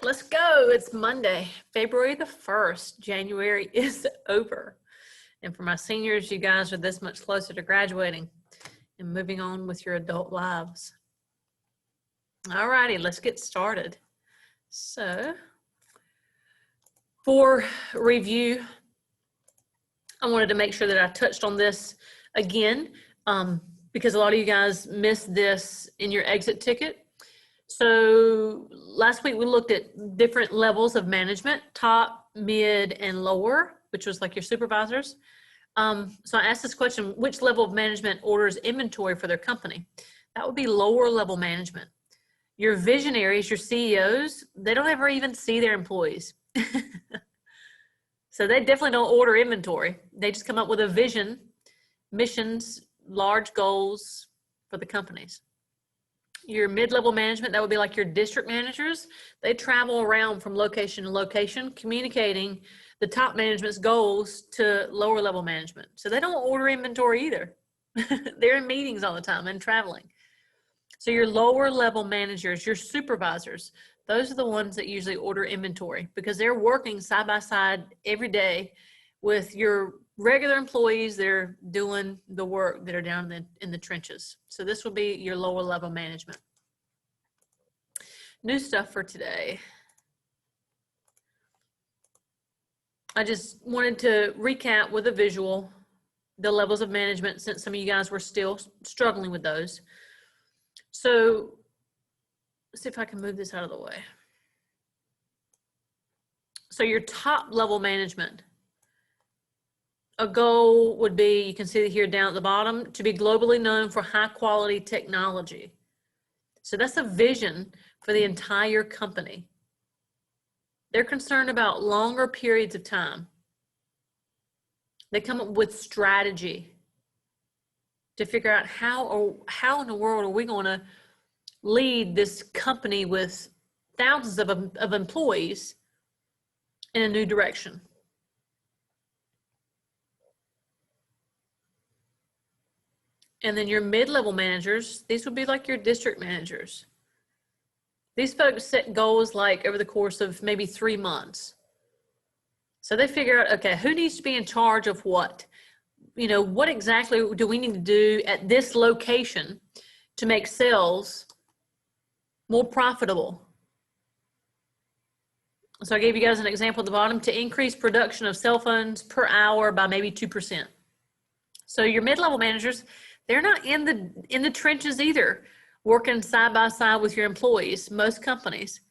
Let's go. It's Monday, February the 1st. January is over. And for my seniors, you guys are this much closer to graduating and moving on with your adult lives. All righty, let's get started. So, for review, I wanted to make sure that I touched on this again because a lot of you guys missed this in your exit ticket. So last week we looked at different levels of management, top, mid, and lower, which was like your supervisors. So I asked this question, which level of management orders inventory for their company? That would be lower level management. Your visionaries, your CEOs, they don't ever even see their employees. So they definitely don't order inventory. They just come up with a vision, missions, large goals for the companies. Your mid-level management, that would be like your district managers. They travel around from location to location, communicating the top management's goals to lower level management. So they don't order inventory either. They're in meetings all the time and traveling. So your lower level managers, your supervisors, those are the ones that usually order inventory because they're working side by side every day with your regular employees. They're doing the work that are down in the trenches. So this will be your lower level management. New stuff for today. I just wanted to recap with a visual the levels of management since some of you guys were still struggling with those. So let's see if I can move this out of the way. So your top level management, a goal would be, you can see it here down at the bottom, to be globally known for high quality technology. So that's a vision for the entire company. They're concerned about longer periods of time. They come up with strategy to figure out how in the world are we going to lead this company with thousands of employees in a new direction. And then your mid-level managers, these would be like your district managers. These folks set goals like over the course of maybe 3 months. So they figure out, okay, who needs to be in charge of what? You know, what exactly do we need to do at this location to make sales more profitable? So I gave you guys an example at the bottom, to increase production of cell phones per hour by maybe 2%. So your mid-level managers, they're not in the trenches either, working side by side with your employees, most companies.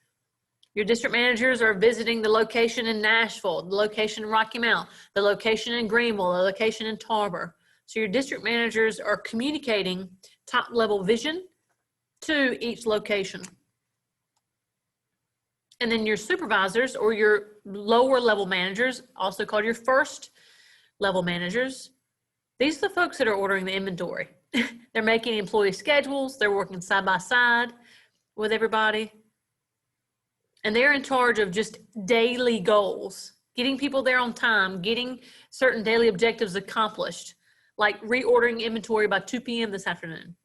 Your district managers are visiting the location in Nashville, the location in Rocky Mount, the location in Greenville, the location in Tarboro. So your district managers are communicating top level vision to each location. And then your supervisors or your lower level managers, also called your first level managers, these are the folks that are ordering the inventory. They're making employee schedules. They're working side by side with everybody. And they're in charge of just daily goals, getting people there on time, getting certain daily objectives accomplished, like reordering inventory by 2 p.m. this afternoon.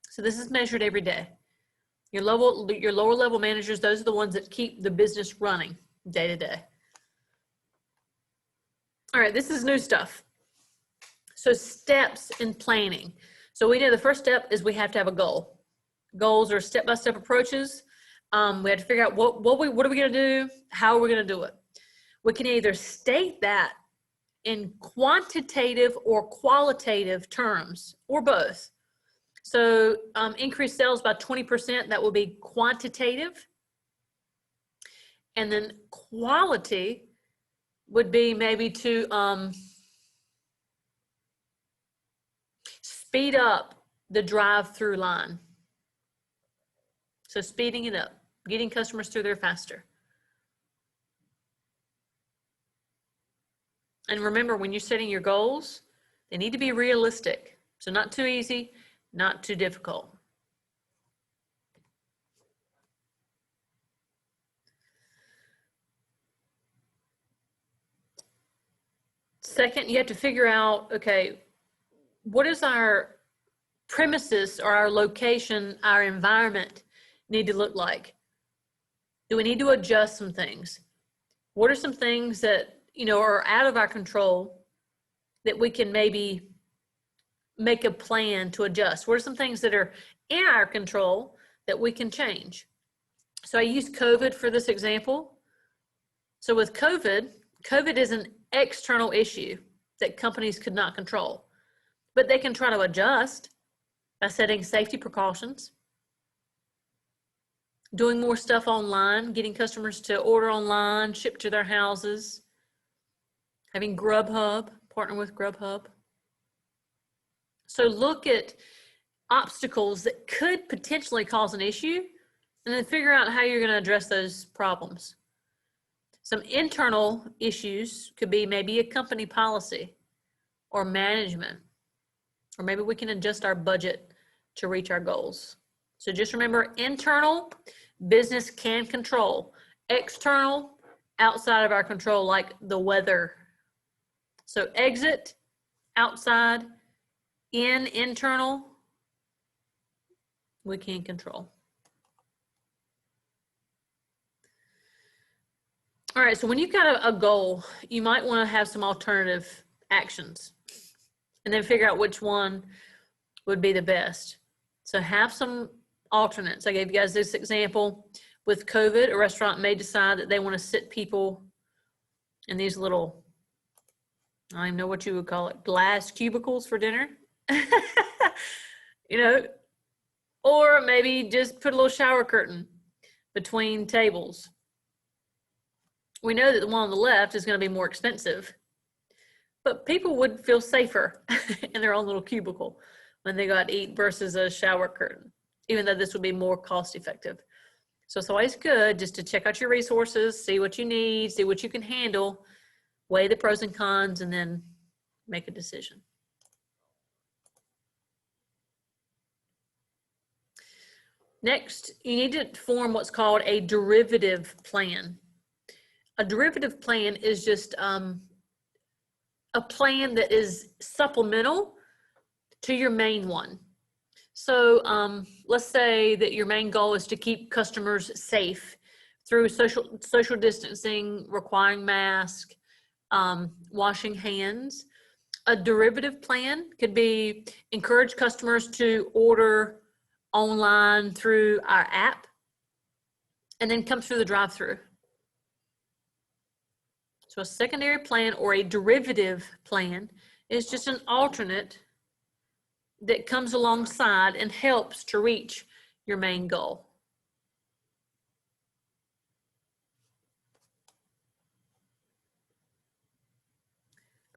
So this is measured every day. Your lower level managers, those are the ones that keep the business running day to day. All right, this is new stuff. So steps in planning. So we know the first step is we have to have a goal. Goals are step-by-step approaches. We have to figure out what are we going to do? How are we going to do it? We can either state that in quantitative or qualitative terms, or both. So increase sales by 20%, that will be quantitative. And then quality would be maybe to speed up the drive-through line. So speeding it up, getting customers through there faster. And remember, when you're setting your goals, they need to be realistic. So not too easy, not too difficult. Second, you have to figure out, okay, what is our premises or our location, our environment need to look like? Do we need to adjust some things? What are some things that, are out of our control that we can maybe make a plan to adjust? What are some things that are in our control that we can change? So I use COVID for this example. So with COVID is an external issue that companies could not control, but they can try to adjust by setting safety precautions, doing more stuff online, getting customers to order online, ship to their houses, having Grubhub, partner with Grubhub. So look at obstacles that could potentially cause an issue and then figure out how you're going to address those problems. Some internal issues could be maybe a company policy or management, or maybe we can adjust our budget to reach our goals. So just remember, internal, business can control. External, outside of our control, like the weather. So exit, outside, internal, we can control. All right, so when you've got a goal, you might want to have some alternative actions and then figure out which one would be the best. So have some alternates. I gave you guys this example. With COVID, a restaurant may decide that they want to sit people in these little, I don't even know what you would call it, glass cubicles for dinner. Or maybe just put a little shower curtain between tables. We know that the one on the left is going to be more expensive, but people would feel safer in their own little cubicle when they go out to eat versus a shower curtain, even though this would be more cost effective. So it's always good just to check out your resources, see what you need, see what you can handle, weigh the pros and cons, and then make a decision. Next, you need to form what's called a derivative plan. A derivative plan is just a plan that is supplemental to your main one. So let's say that your main goal is to keep customers safe through social distancing, requiring masks, washing hands. A derivative plan could be encourage customers to order online through our app and then come through the drive-through. So a secondary plan or a derivative plan is just an alternate that comes alongside and helps to reach your main goal.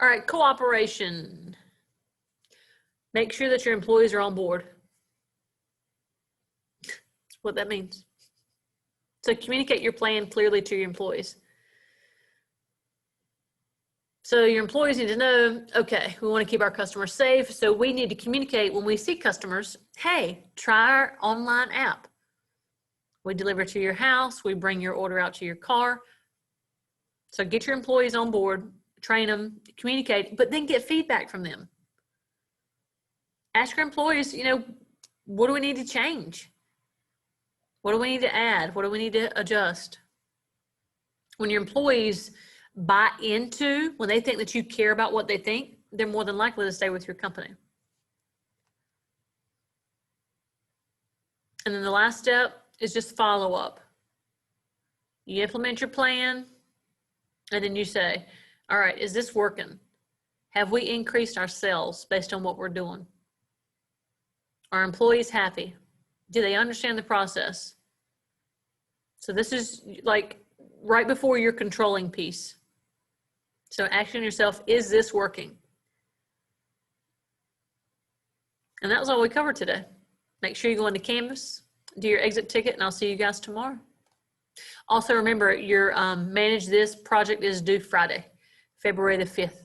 All right, cooperation. Make sure that your employees are on board. That's what that means. So communicate your plan clearly to your employees. So your employees need to know, okay, we want to keep our customers safe, so we need to communicate when we see customers, hey, try our online app. We deliver to your house, we bring your order out to your car. So get your employees on board, train them, communicate, but then get feedback from them. Ask your employees, what do we need to change? What do we need to add? What do we need to adjust? When your employees buy into, when they think that you care about what they think, they're more than likely to stay with your company. And then the last step is just follow up. You implement your plan, and then you say, all right, is this working? Have we increased our sales based on what we're doing? Are employees happy? Do they understand the process? So this is like right before your controlling piece. So asking yourself, is this working? And that was all we covered today. Make sure you go into Canvas, do your exit ticket, and I'll see you guys tomorrow. Also remember, your Manage This project is due Friday, February the 5th.